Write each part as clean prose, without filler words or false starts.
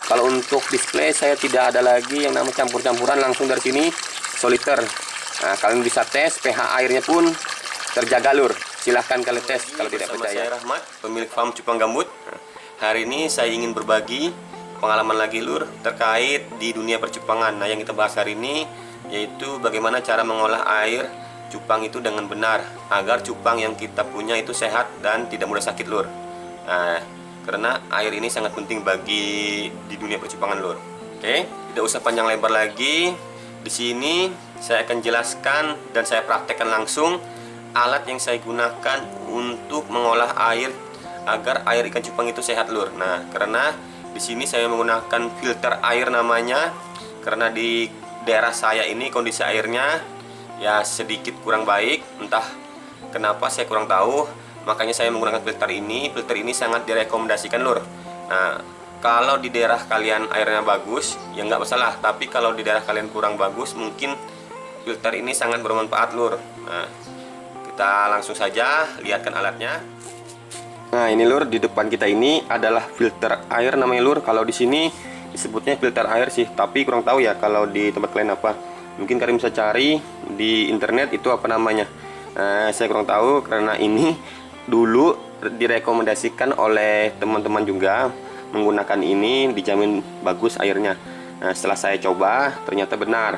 Kalau untuk display saya tidak ada lagi yang namanya campur-campuran, langsung dari sini soliter. Nah, kalian bisa tes pH airnya pun terjaga lur. Silahkan kalian tes kalau tidak percaya. Saya Rahmat, pemilik farm cupang gambut. Hari ini saya ingin berbagi pengalaman lagi lur terkait di dunia percupangan. Nah, yang kita bahas hari ini yaitu bagaimana cara mengolah air cupang itu dengan benar agar cupang yang kita punya itu sehat dan tidak mudah sakit lur. Nah, karena air ini sangat penting bagi di dunia percupangan lur. Oke, tidak usah panjang lebar lagi. Di sini saya akan jelaskan dan saya praktekkan langsung alat yang saya gunakan untuk mengolah air agar air ikan cupang itu sehat lur. Nah, karena di sini saya menggunakan filter air namanya, karena di daerah saya ini kondisi airnya ya sedikit kurang baik, entah kenapa saya kurang tahu. Makanya saya menggunakan filter ini. Filter ini sangat direkomendasikan lur. Nah, kalau di daerah kalian airnya bagus ya nggak masalah, tapi kalau di daerah kalian kurang bagus mungkin filter ini sangat bermanfaat lur. Nah, kita langsung saja lihatkan alatnya. Nah, ini lur, di depan kita ini adalah filter air namanya lur. Kalau di sini disebutnya filter air sih, tapi kurang tahu ya kalau di tempat kalian apa. Mungkin kalian bisa cari di internet itu apa namanya. Saya kurang tahu karena ini dulu direkomendasikan oleh teman-teman juga menggunakan ini, dijamin bagus airnya. Nah, setelah saya coba ternyata benar.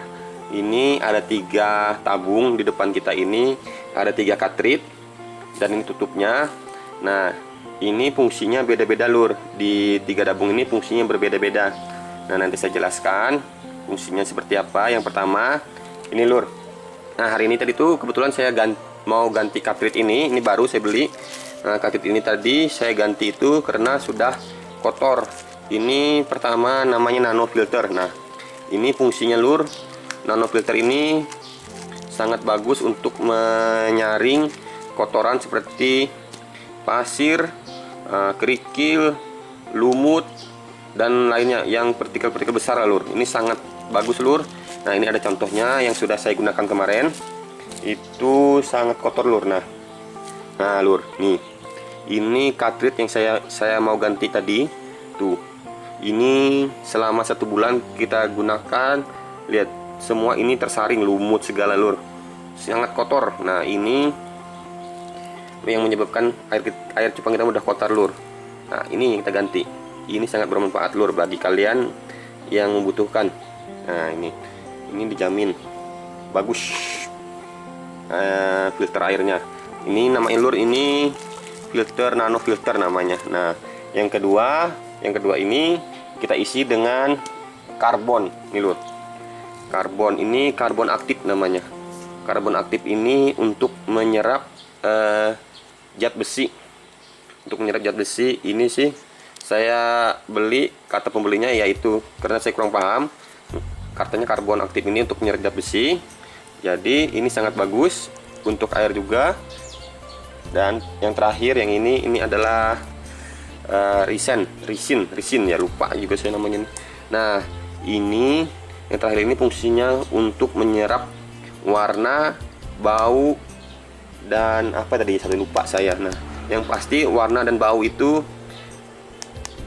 Ini ada 3 tabung di depan kita ini, ada 3 cartridge dan ini tutupnya. Nah, ini fungsinya beda-beda lur. Di 3 tabung ini fungsinya berbeda-beda. Nah, nanti saya jelaskan fungsinya seperti apa. Yang pertama ini lur. Nah, hari ini tadi tuh kebetulan saya mau ganti cartridge ini baru saya beli. Nah, cartridge ini tadi saya ganti itu karena sudah kotor. Ini pertama namanya nano filter. Nah, ini fungsinya lur. Nano filter ini sangat bagus untuk menyaring kotoran seperti pasir, kerikil, lumut dan lainnya yang partikel-partikel besar lur. Ini sangat bagus lur. Nah, ini ada contohnya yang sudah saya gunakan kemarin. Itu sangat kotor lur. Nah lur, nih ini cartridge yang saya mau ganti tadi tuh. Ini selama 1 bulan kita gunakan, lihat semua ini tersaring lumut segala lur, sangat kotor. Nah, ini yang menyebabkan air cupang kita mudah kotor lur. Nah, ini yang kita ganti. Ini sangat bermanfaat lur bagi kalian yang membutuhkan. Nah, ini dijamin bagus. Filter airnya ini namanya lur, ini filter nano filter namanya. Nah, yang kedua ini kita isi dengan karbon nih lur. Karbon ini karbon aktif namanya. Karbon aktif ini untuk menyerap zat besi. Untuk menyerap zat besi ini sih saya beli, kata pembelinya yaitu karena saya kurang paham, katanya karbon aktif ini untuk menyerap zat besi. Jadi ini sangat bagus untuk air juga. Dan yang terakhir yang ini adalah resin ya, lupa juga saya namanya. Nah, ini yang terakhir ini fungsinya untuk menyerap warna, bau dan apa tadi satu lupa saya. Nah, yang pasti warna dan bau itu,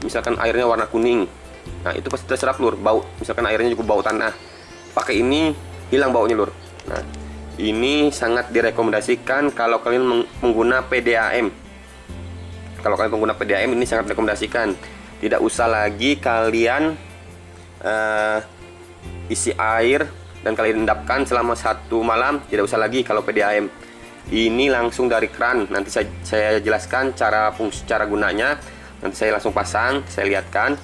misalkan airnya warna kuning, nah itu pasti terserap lur. Bau, misalkan airnya juga bau tanah, pakai ini hilang baunya lur. Nah, ini sangat direkomendasikan kalau kalian pengguna PDAM. Kalau kalian pengguna PDAM ini sangat direkomendasikan. Tidak usah lagi kalian isi air dan kalian endapkan selama 1 malam. Tidak usah lagi kalau PDAM. Ini langsung dari keran. Nanti saya jelaskan cara gunanya. Nanti saya langsung pasang, saya lihatkan.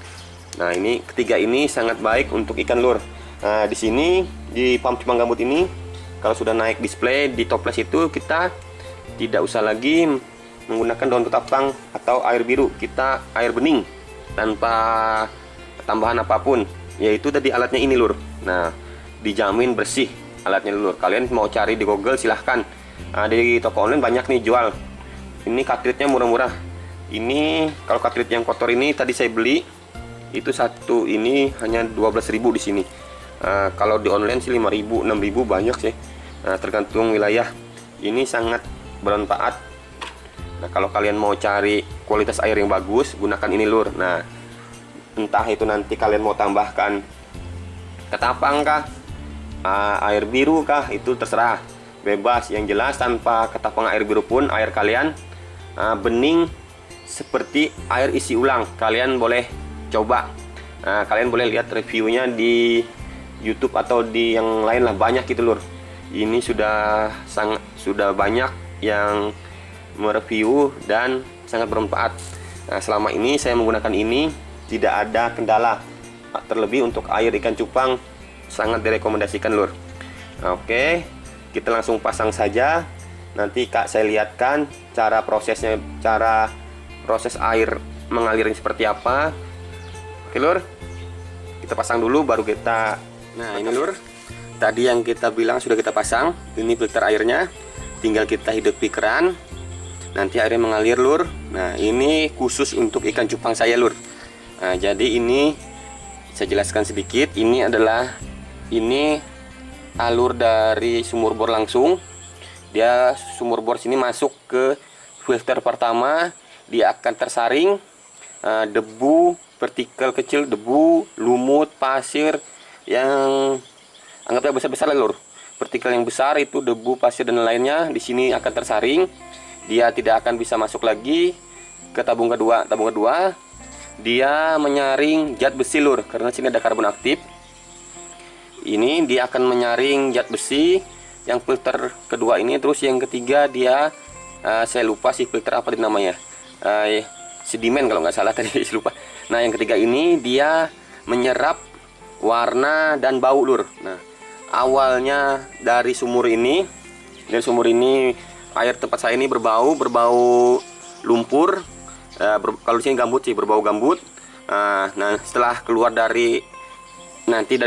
Nah, ini ketiga ini sangat baik untuk ikan lur. Nah, di sini di farm cupang gambut ini, kalau sudah naik display di toples itu, kita tidak usah lagi menggunakan daun ketapang atau air biru. Kita air bening tanpa tambahan apapun, yaitu tadi alatnya ini lur. Nah, dijamin bersih alatnya lur. Kalian mau cari di Google silahkan. Nah, di toko online banyak nih jual. Ini cartridge-nya murah-murah. Ini kalau cartridge yang kotor ini tadi saya beli itu satu ini hanya 12.000 di sini. Kalau di online sih 5.000, 6.000 banyak sih. Tergantung wilayah. Ini sangat bermanfaat. Nah, kalau kalian mau cari kualitas air yang bagus, gunakan ini lur. Nah, Entah itu nanti kalian mau tambahkan ketapang kah, air biru kah, itu terserah, bebas. Yang jelas tanpa ketapang air biru pun air kalian bening seperti air isi ulang. Kalian boleh coba. Kalian boleh lihat reviewnya di YouTube atau di yang lain lah, banyak gitu lur. Ini sudah banyak yang mereview dan sangat bermanfaat. Selama ini saya menggunakan ini tidak ada kendala. Terlebih untuk air ikan cupang sangat direkomendasikan lur. Oke, kita langsung pasang saja. Nanti Kak saya lihatkan cara prosesnya, cara proses air mengalirnya seperti apa. Oke lur, kita pasang dulu baru kita. Nah ini lur, tadi yang kita bilang sudah kita pasang. Ini filter airnya, tinggal kita hidupi keran, nanti airnya mengalir lur. Nah ini khusus untuk ikan cupang saya lur. Nah jadi ini saya jelaskan sedikit. Ini alur dari sumur bor langsung. Dia sumur bor sini masuk ke filter pertama. Dia akan tersaring debu, partikel kecil, debu, lumut, pasir yang anggapnya besar-besar lah lur. Partikel yang besar itu debu, pasir dan lainnya di sini akan tersaring. Dia tidak akan bisa masuk lagi ke tabung kedua. Tabung kedua dia menyaring zat besi lur, karena sini ada karbon aktif. Ini dia akan menyaring zat besi yang filter kedua ini. Terus yang ketiga dia saya lupa sih filter apa namanya, sedimen kalau nggak salah tadi lupa. Nah yang ketiga ini dia menyerap warna dan bau lur. Nah awalnya dari sumur ini air tempat saya ini berbau lumpur. Kalau di sini gambut sih, berbau gambut. Nah setelah keluar dari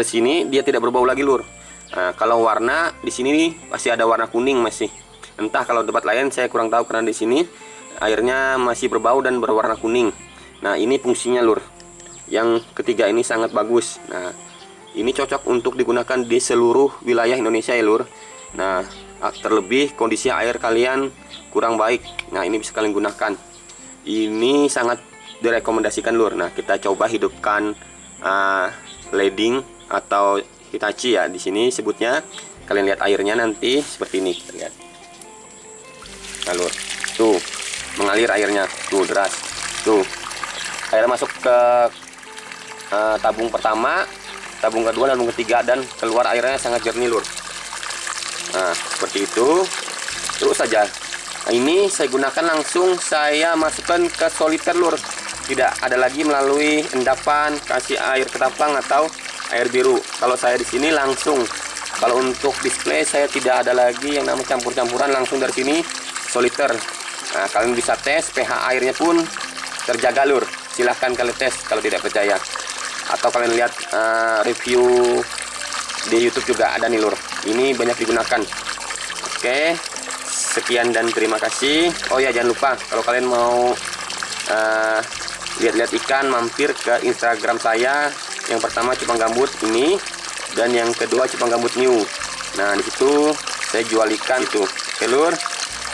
sini dia tidak berbau lagi lur. Kalau warna di sini masih ada warna kuning masih. Entah kalau tempat lain saya kurang tahu, karena di sini airnya masih berbau dan berwarna kuning. Nah ini fungsinya lur. Yang ketiga ini sangat bagus. Nah ini cocok untuk digunakan di seluruh wilayah Indonesia ya lur. Nah terlebih kondisi air kalian kurang baik, nah ini bisa kalian gunakan. Ini sangat direkomendasikan lur. Nah kita coba hidupkan leading atau Hitachi ya, di sini sebutnya. Kalian lihat airnya nanti seperti ini, kita lihat. Nah lur, tuh mengalir airnya, tuh deras. Tuh air masuk ke tabung pertama, tabung kedua, tabung ketiga, dan keluar airnya sangat jernih lur. Nah seperti itu terus saja. Nah, ini saya gunakan langsung, saya masukkan ke soliter lur. Tidak ada lagi melalui endapan, kasih air ketapang atau air biru. Kalau saya di sini langsung. Kalau untuk display saya tidak ada lagi yang namanya campur-campuran, langsung dari sini soliter. Nah kalian bisa tes pH airnya pun terjaga lur. Silahkan kalian tes kalau tidak percaya. Atau kalian lihat review di YouTube juga ada nih lur. Ini banyak digunakan. Oke, sekian dan terima kasih. Oh ya jangan lupa, kalau kalian mau lihat-lihat ikan, mampir ke Instagram saya. Yang pertama cupang gambut ini, dan yang kedua cupang gambut new. Nah disitu saya jual ikan itu. Oke lur,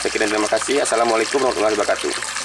sekian dan terima kasih. Assalamualaikum warahmatullahi wabarakatuh.